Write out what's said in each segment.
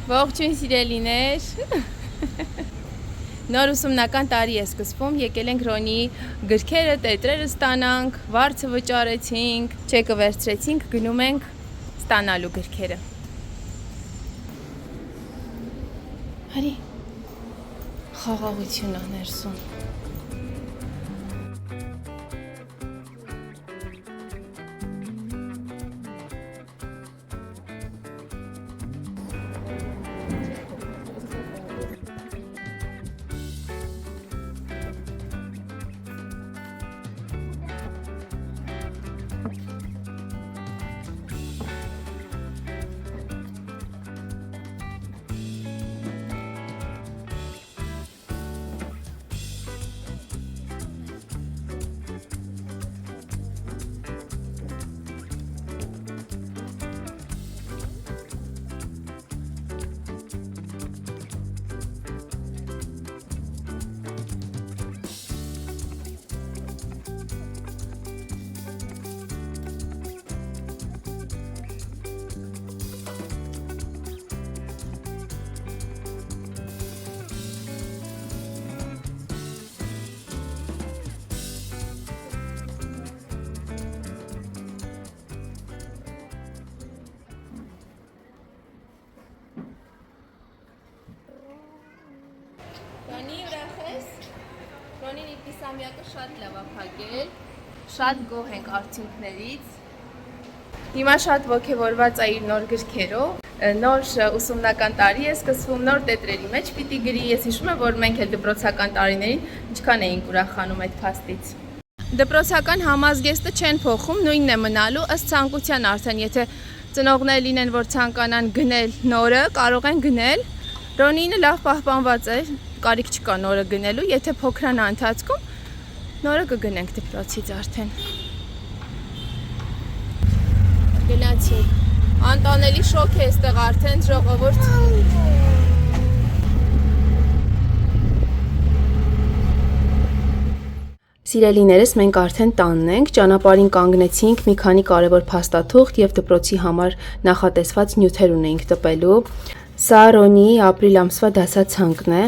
Ողջույն սիրելիներ։ Նոր ուսումնական տարի է սկսվում, եկել ենք Ռոնիի գրքերը, տետրերը ստանանք, վարձը վճարեցինք, չեկը վերցրեցինք, գնում ենք ստանալու գրքերը։ Հարի, խաղաղություն ա ներսում։ Ռոնի, ուրախ ես։ Ռոնին իպիսամյակը շատ լավ է փակել, շատ գոհ ենք արդյունքներից։ Հիմա շատ ոգևորված է իր նոր գրքերով, նոր ուսումնական տարի է սկսվում, նոր տետրերի մեջ պիտի գրի։ Ես հիշում եմ, որ մենք էլ դպրոցական տարիներին ինչքան էինք ուրախանում այդ փաստից։ Դպրոցական համազգեստը չեն փոխում, նույնն է մնալու, ըստ ցանկության արդեն, եթե ծնողներ լինեն, որ ցանկանան գնել նորը, կարող են գնել։ Ռոնինը լավ պահպանված է, կարիք չկա նորը գնելու, եթե փոքրանա ընթացքում, նորը կգնենք դպրոցից արդեն։ Գնացինք, անտանելի շոկ է այստեղ արդեն, ժողովուրդ։ Սիրելիներս, մենք արդեն տանն ենք, ճանապարհին կանգնեցինք, մի քանի կարևոր փաստաթուղթ եւ դպրոցի համար նախատեսված նյութեր ունեինք տպելու։ Սա Ռոնիի ապրիլ ամսվա դասացանկն է։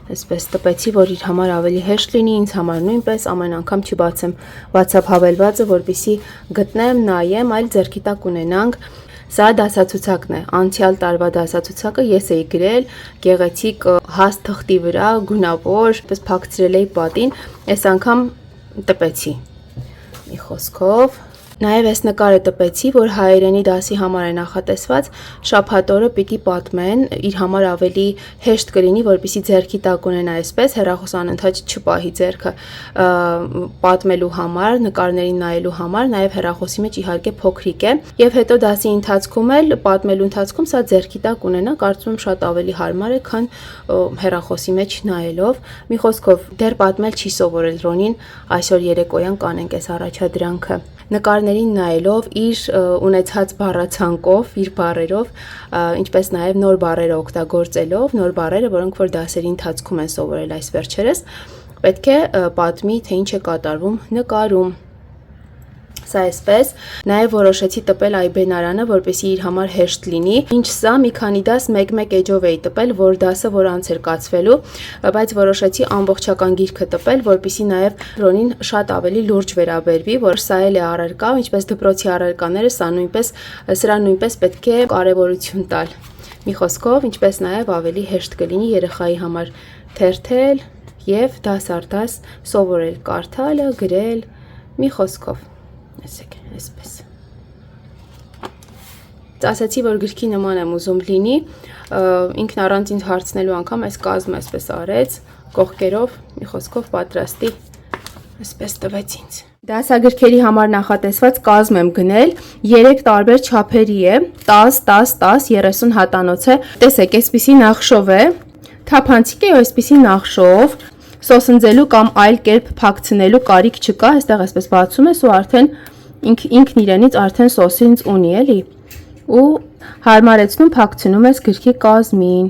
Այսպես տպեցի, որ իր համար ավելի հեշտ լինի, ինձ համար նույնպես ամեն անգամ չբացեմ WhatsApp հավելվածը, որպեսզի գտնեմ, նայեմ, այլ ձեռքի տակ ունենանք։ Սա դասացուցակն է, անցյալ տարվա դասացուցակը ես էի գրել գեղեցիկ հաստ թղթի վրա, գունավոր, այսպես փակցրել էի պատին, այս անգամ տպեցի։ Մի խոսքով Նաև այս նկարը տպեցի, որ հայերենի դասի համար է նախատեսված, շաբաթ օրը պիտի պատմեն, իր համար ավելի հեշտ կլինի, որպեսզի ձեռքի տակ ունենա այսպես, հեռախոս անընդհատ չպահի ձեռքը պատմելու համար, նկարներին նայելու համար, նաև հեռախոսի մեջ իհարկե փոքրիկ է, եւ հետո դասի ընթացքում էլ պատմելու ընթացքում սա ձեռքի տակ ունենա, կարծում եմ շատ ավելի հարմար է, քան հեռախոսի մեջ նայելով։ Մի խոսքով, դեռ պատմել չի սովորել Ռոնին, այսօր երեկոյան կանենք այս առաջադրանքը։ Նկարներին նայելով, իր ունեցած բառացանկով, իր բառերով, ինչպես նաև նոր բառերը օգտագործելով, նոր բառերը, որոնք որ դասերի ընթացքում են սովորել այս վերջերս, պետք է պատմի, թե ինչ է կատարվում նկարում։ Սա այսպես, նաև որոշեցի տպել այբենարանը, որպեսզի իր համար հեշտ լինի։ Ինչ սա մի քանի դաս մեկ-մեկ էջով էի տպել, որ դասը որ անց էր կացվելու, բայց որոշեցի ամբողջական գիրքը տպել, որպեսզի նաև Ռոնին շատ ավելի լուրջ վերաբերվի, որ սա էլ է առարկա, ինչպես դպրոցի առարկաները, սրա նույնպես պետք է կարևորություն տալ։ Մի խոսքով, ինչպես նաև ավելի հեշտ կլինի երեխայի համար թերթել եւ դաս առ դաս սովորել կարդալը, գրել, մի խոսքով այսպես։ Ասացի, որ գրքի նման եմ ուզում լինի, ինքն առանց ինձ հարցնելու անգամ այս կազմը այսպես արեց, կողքերով, մի խոսքով պատրաստի, այսպես տվեց ինձ։ Դասագրքերի համար նախատեսված կազմ եմ գնել, 3 տարբեր չափերի է, 10, 10, 10, 30 հատանոց է, տեսեք, այսպիսի նախշով է, թափանցիկ է այսպիսի նախշով, սոսնձելու կամ այլ կերպ փակցնելու կարիք չկա, այստեղ այսպես բացում ես ու արդեն ինքն իրենից արդեն սոսինձ ունի էլի ու հարմարեցնում փակցնում ես գրքի կազմին։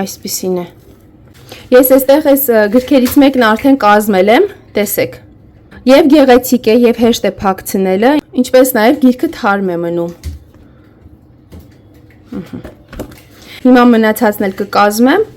Այսպիսին է։ Ես այստեղ այս գրքերից մեկն արդեն կազմել եմ, տեսեք։ Եվ գեղեցիկ է եւ հեշտ է փակցնելը, ինչպես նաեւ գիրքը թարմ է մնում։ Հիմա մնացածն էլ կկազմեմ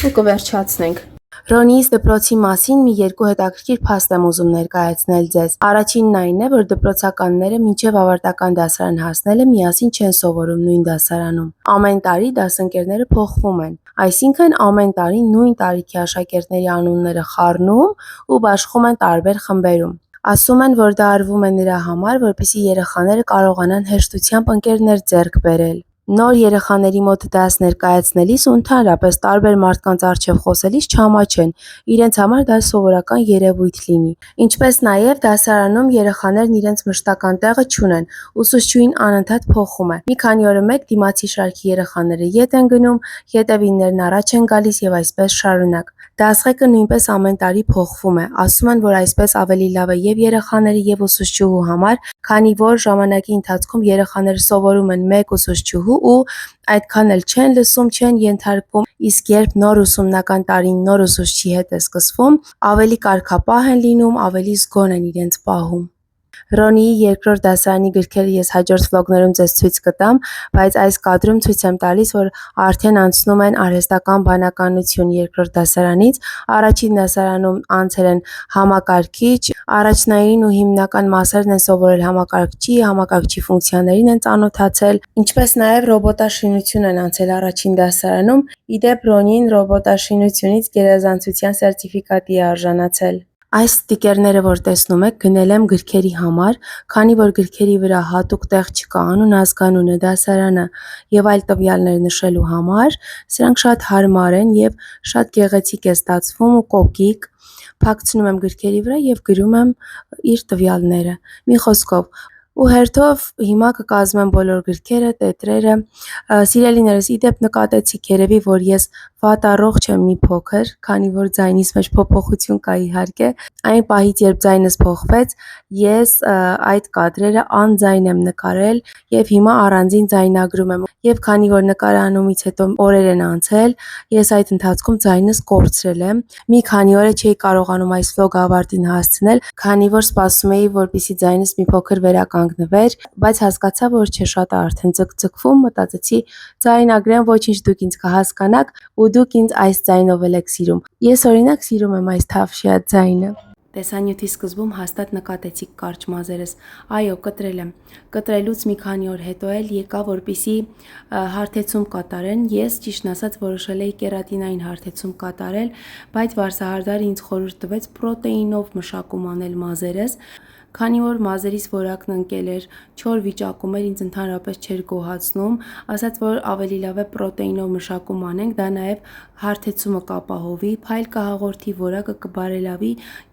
ու կվերջացնենք։ Ռոնիից դպրոցի մասին մի երկու հետաքրքիր փաստ եմ ուզում ներկայացնել ձեզ։ Առաջինն այն է, որ դպրոցականները մինչև ավարտական դասարան հասնելը միասին չեն սովորում նույն դասարանում։ Ամեն տարի դասընկերները փոխվում են։ Այսինքն ամեն տարի նույն տարիքի աշակերտների անունները խառնում ու բաշխում են տարբեր խմբերում։ Ասում են, որ դա արվում է նրա համար, որպեսզի երեխաները կարողանան հեշտությամբ ընկերներ ձեռք բերել։ Նոր երեխաների մոտ դաս ներկայացնելիս ու ընդհանրապես տարբեր մարդկանց առջև խոսելիս չամաչեն, իրենց համար դա սովորական երևույթ լինի։ Ինչպես նաև դասարանում երեխաներն իրենց մշտական տեղը չունեն, ուսուցչուհին անընդհատ փոխում է։ Մի քանի օրը մեկ դիմացի շարքի երեխաները ետ են գնում, հետևիններն առաջ են գալիս եւ այսպես շարունակ։ Դասղեկը նույնպես ամեն տարի փոխվում է։ Ասում են, որ այսպես ավելի լավ է եւ երեխաների եւ ուսուցչուհու համար, քանի որ ժամանակի ընթացքում երեխաները սովորում են մեկ ուսուցչուհու ու այդքան էլ չեն լսում, չեն ենթարկվում, իսկ երբ նոր ուսումնական տարին նոր ուսուցչի հետ է սկսվում, ավելի կարգապահ են լինում, ավելի զգոն են իրենց պահում։ Ռոնիի երկրորդ դասարանի գրքերը ես հաջորդ վլոգներում ձեզ ցույց կտամ, բայց այս կադրում ցույց եմ տալիս, որ արդեն անցնում են արհեստական բանականություն երկրորդ դասարանից, առաջին դասարանում անցել են համակարգիչ, առաջնային ու հիմնական մասերն են սովորել համակարգչի ֆունկցիաներին են ծանոթացել, ինչպես նաև ռոբոտաշինություն են անցել առաջին դասարանում, իդեպ Ռոնին ռոբոտաշինությունից գերազանցության սերտիֆիկատի է արժանացել։ Այս ստիկերները, որ տեսնում եք, գնել եմ գրքերի համար, քանի որ գրքերի վրա հատուկ տեղ չկա անուն, ազգանունը, դասարանը եւ այլ տվյալներ նշելու համար, սրանք շատ հարմար են եւ շատ գեղեցիկ է ստացվում ու կոկիկ։ Փակցնում եմ գրքերի վրա եւ գրում եմ իր տվյալները։ Մի խոսքով ու հերթով հիմա կկազմեմ բոլոր գրքերը, տետրերը։ Սիրելիներս, իդեպ նկատեցիք երևի, որ ես վատ առողջ եմ մի փոքր, քանի որ ձայնիս մեջ փոփոխություն կա իհարկե։ Այն պահից, երբ ձայնս փոխվեց, ես այդ կադրերը անձայն եմ նկարել եւ հիմա առանձին ձայնագրում եմ։ Եվ քանի որ նկարանումից հետո օրեր են անցել, ես այդ ընթացքում ձայնս կորցրել եմ։ Մի քանի օր չէի կարողանում այս վլոգը ավարտին հասցնել, քանի որ սպասում էի, որպեսզի ձայնս մի փոքր վերականգնվեր, բայց հասկացա, որ չէ, շատ է արդեն ձգձգվում, մտածեցի ձայնագրեմ, ոչինչ, դուք ինձ կհասկանաք ու դուք ինձ այս ձայնով եք սիրում։ Ես օրինակ սիրում եմ այս թավշյա ձայնը։ Տեսանյութի սկզբում հաստատ նկատեցիք կարճ մազերս։ Այո, կտրել եմ։ Կտրելուց մի քանի օր հետո էլ եկա, որպեսզի հարթեցում կատարեն։ Ես ճիշտն ասած որոշել էի կերատինային հարթեցում կատարել, բայց վարսահարդարը ինձ խորհուրդ տվեց պրոտեինով մշակում անել մազերս։ Քանի որ մազերիս որակն ընկել էր, չոր վիճակում էր, ինձ ընդհանրապես չէր գոհացնում, ասաց, որ ավելի լավ է պրոտեինով մշակում անենք, դա նաև հարթեցումը կապահովի, փայլ կհաղորդի, որակը կբարելավի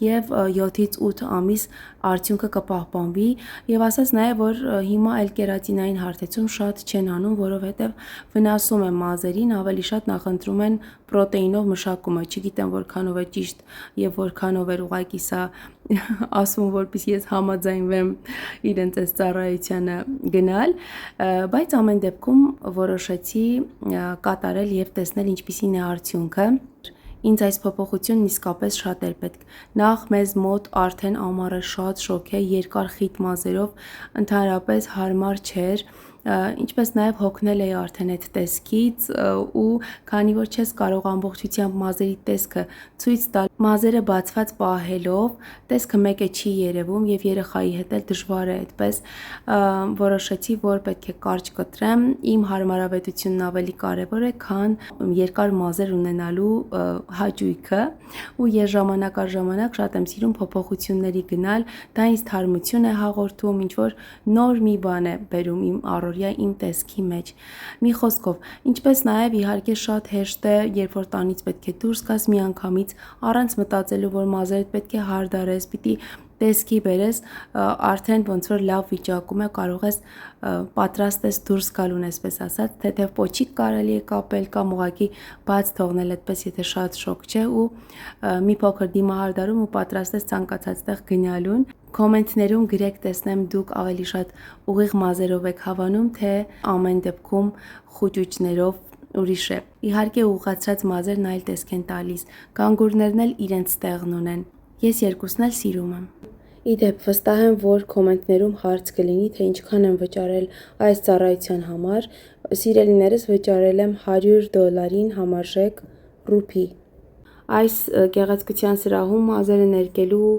եւ 7-ից 8 ամիս արդյունքը կպահպանվի եւ ասաց նաեւ, որ հիմա այլ կերատինային հարթեցում շատ չեն անում, որովհետեւ վնասում է մազերին, ավելի շատ նախընտրում են պրոտեինով մշակումը, չգիտեմ որքանով է ճիշտ եւ որքանով է ուղղակի սա ասում, որպեսզի ես համաձայնվեմ իրենց այս ծառայությանը գնալ, բայց ամեն դեպքում որոշեցի կատարել եւ տեսնել ինչպիսին է արդյունքը։ Ինձ այս փոփոխությունն իսկապես շատ էր պետք։ Նախ մեզ մոտ արդեն ամառը շատ շոգ է, երկար խիտ մազերով ընդհանրապես հարմար չէր, ինչպես նաև հոգնել էի արդեն այդ տեսքից ու քանի որ չես կարող ամբողջությամբ մազերի տեսքը ցույց տալ մազերը բացված պահելով, տեսքը մեկը չի երևում եւ երեխայի հետ էլ դժվար է այդպես, որոշեցի, որ պետք է կարճ կտրեմ, իմ հարմարավետությունն ավելի կարեւոր է, քան երկար մազեր ունենալու հաճույքը ու ես ժամանակ առ ժամանակ շատ եմ սիրում փոփոխությունների գնալ, դա ինձ թարմություն է հաղորդում, ինչ որ նոր մի բան է բերում իմ առօրյա իմ տեսքի մեջ։ Մի խոսքով, ինչպես նաև իհարկե շատ հեշտ է, երբ որ տանից պետք է դուրս գաս միանգամից, առանց մտածելու, որ մազերդ պետք է հարդարես, պիտի տեսքի բերես, արդեն ոնց որ լավ վիճակում է, կարող ես պատրաստ ես դուրս գալուն, այսպես ասած, թեթև պոչիկ կարելի է կապել կամ ուղղակի բաց թողնել այդպես, եթե շատ շոկ չէ ու մի փոքր դիմահարդարում ու պատրաստ ես ցանկացած տեղ գնալուն։ Կոմենտներում գրեք, տեսնեմ դուք ավելի շատ ուղիղ մազերով եք հավանում, թե ամեն դեպքում խուճուճներով ուրիշ է։ Իհարկե ուղղացած մազերն այլ տեսք են տալիս, կանգուրներն էլ իրենց տեղն ունեն։ Ես երկուսն էլ սիրում եմ։ Իդեպ վստահ եմ, որ կոմենտներում հարց կլինի, թե ինչքան եմ վճարել այս ծառայության համար։ Սիրելիներս, վճարել եմ $100 համարժեք ռուփի։ Այս գեղեցկության սրահում մազերը ներկելու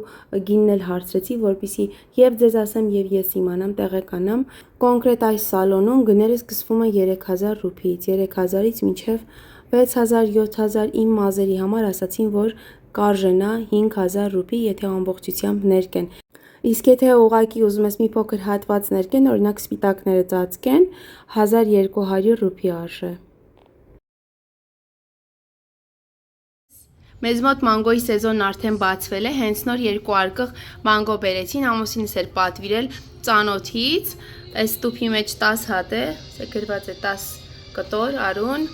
գինն էլ հարցրեցի, որպեսզի եւ ձեզ ասեմ եւ ես իմանամ, տեղեկանամ։ Կոնկրետ այս սալոնում գները սկսվում են 3000 ռուփիից, 3000-ից մինչեւ 6000, 7000 իմ մազերի համար ասացին, որ կարժենա 5000 ռուփի, եթե ամբողջությամբ ներկեն։ Իսկ եթե ուղղակի ուզում ես մի փոքր հատված ներկեն, օրինակ սպիտակները ծածկեն, 1200 ռուփի արժե։ Մեզ մոտ մանգոյի սեզոնն արդեն բացվել է, հենց նոր 2 արկղ մանգո բերեցին, ամուսինս էր պատվիրել ծանոթից, այս տուփի մեջ 10 հատ է, գրված է 10 կտոր արուն,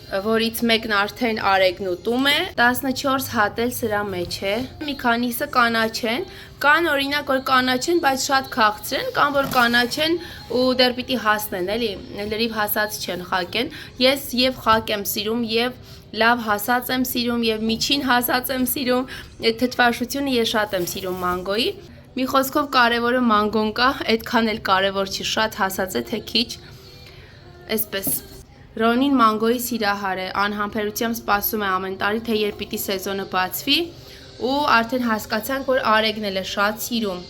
որից մեկն արդեն Արեգն ուտում է, 14 հատ էլ սրա մեջ է, մի քանիսը կանաչ են, կան օրինակ որ կանաչ են, բայց շատ քաղցր են, կան որ կանաչ են ու դեռ պիտի հասնեն, էլի, լրիվ հասած չեն, խակ են, ես եւ խակ եմ սիրում եւ լավ հասած եմ սիրում եւ միջին հասած եմ սիրում, թթվաշությունը ես շատ եմ սիրում մանգոյի, մի խոսքով կարևորը մանգոն կա, այդքան էլ կարևոր չի, շատ հասած է թե քիչ, այսպես Ռոնին մանգոյի սիրահար է, անհամբերությամբ սպասում է ամեն տարի, թե երբ պիտի սեզոնը բացվի ու արդեն հասկացանք, որ Արեգն էլ է շատ սիրում։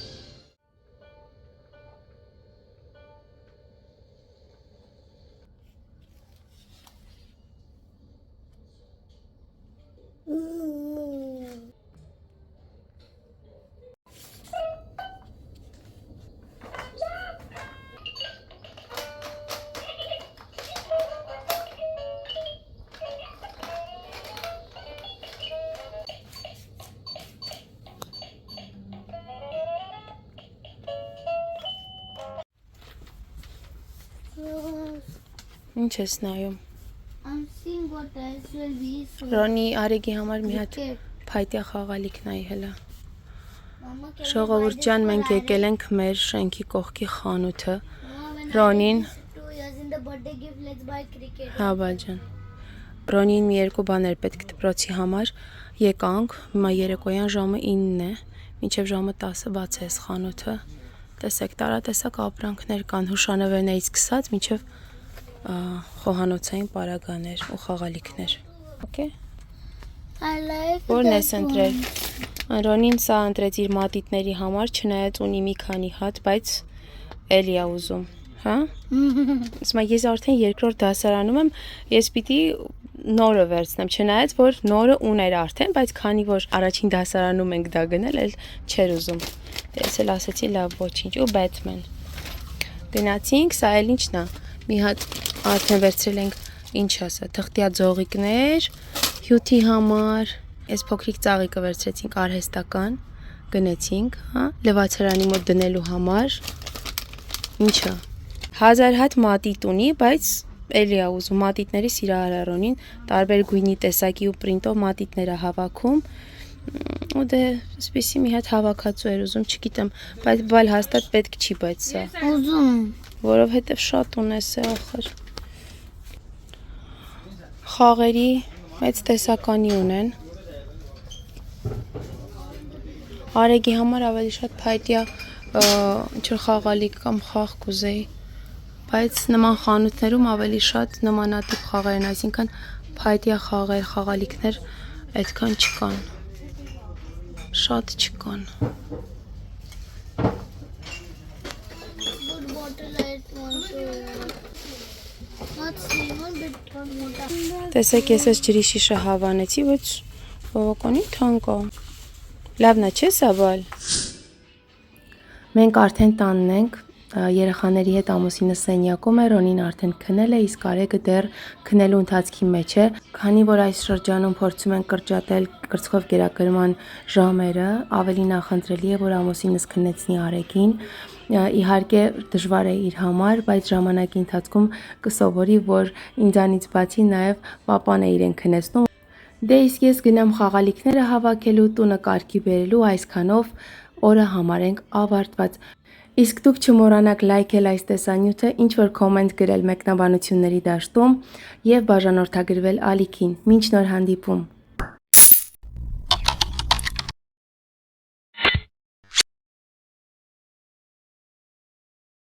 Ինչ ես նայում։ I'm seeing what else will be soon. Ռոնի Արեգի համար մի հատ փայտյա խաղալիք նայի հելա։ Mama, can you Ժողովուրդ buy ջան, this մենք for եկել ենք մեր շենքի կողքի խանութը։ Mama, when Ronin. Aryan is 2 years in the birthday gift, let's buy cricket. Հա բաջան։ Ռոնին մի երկու բաներ պետք դպրոցի համար եկանք, հիմա երեկոյան ժամը 9-ն է, մինչև ժամը 10-ը բաց է այս խանութը։ Տեսեք, տարատեսակ ապրանքներ կան հուշանվերներից սկսած մինչև խոհանոցային պարագաներ ու խաղալիքներ։ Okay։ I like Որն that ես ընտրել։ Ռոնին սա ընտրեց իր մատիտների համար, չնայած ունի մի քանի հատ, բայց էլի է ուզում, հա։ Իսկ ես արդեն երկրորդ դասարանում եմ, ես պիտի նորը վերցնեմ, չնայած որ նորը ուներ արդեն, բայց քանի որ առաջին դասարանում ենք դա գնել, էլ չէր ուզում։ Ես էլ ասեցի լավ, ոչինչ, ու Batman։ Գնացինք, սա էլ ինչն է։ Մի հատ արդեն վերցրել ենք, ինչ ասա, թղթյա ձողիկներ, հյութի համար, այս փոքրիկ ծաղիկը վերցրեցինք արհեստական, գնեցինք, հա, լվացարանի մոտ դնելու համար, ինչը, 1000 հատ մատիտ ունի, բայց էլի է ուզում, մատիտների սիրահար է Ռոնին, տարբեր գույնի տեսակի ու պրինտով մատիտներ է հավաքում, ու դե սպիսի մի հատ հավաքածու էր ուզում, չգիտեմ, բայց հաստատ պետք չի, բայց սա, Uzun. որովհետև շատ ունես է ախր, խաղերի մեծ տեսականի ունեն, Արեգի համար ավելի շատ փայտյա ինչ-որ խաղալիք կամ խաղ կուզեի, բայց նման խանութներում ավելի շատ նմանատիպ խաղեր են, այսինքն փայտյա խաղեր, խաղալիքներ այդքան չկան, շատ չկան։ Good bottle I want to. Not small, but one. Տեսեք, ես այս ջրի շիշը հավանեցի, բայց բավականին թանկ է։ Լավն է, չէ՞ սա բալ։ Մենք արդեն տանն ենք, երեխաների հետ ամուսինը սենյակում է, Ռոնին արդեն քնել է, իսկ Արեգը դեռ քնելու ընթացքի մեջ է, քանի որ այս շրջանում փորձում են կրճատել կրծքով կերակրման ժամերը, ավելի նախընտրելի է, որ ամուսինս քնեցնի Արեգին։ Իհարկե դժվար է իր համար, բայց ժամանակի ընթացքում կսովորի, որ ինձանից բացի նաև պապան է իրեն քնեցնում։ Դե իսկ ես գնամ խաղալիքները հավաքելու, տունը կարգի բերելու, այսքանով օրը համարենք ավարտված։ Իսկ դուք չմոռանաք լայքել այս տեսանյութը, ինչ որ կոմենտ գրել մեկնաբանությունների դաշտում եւ բաժանորդագրվել ալիքին։ Մինչ նոր հանդիպում։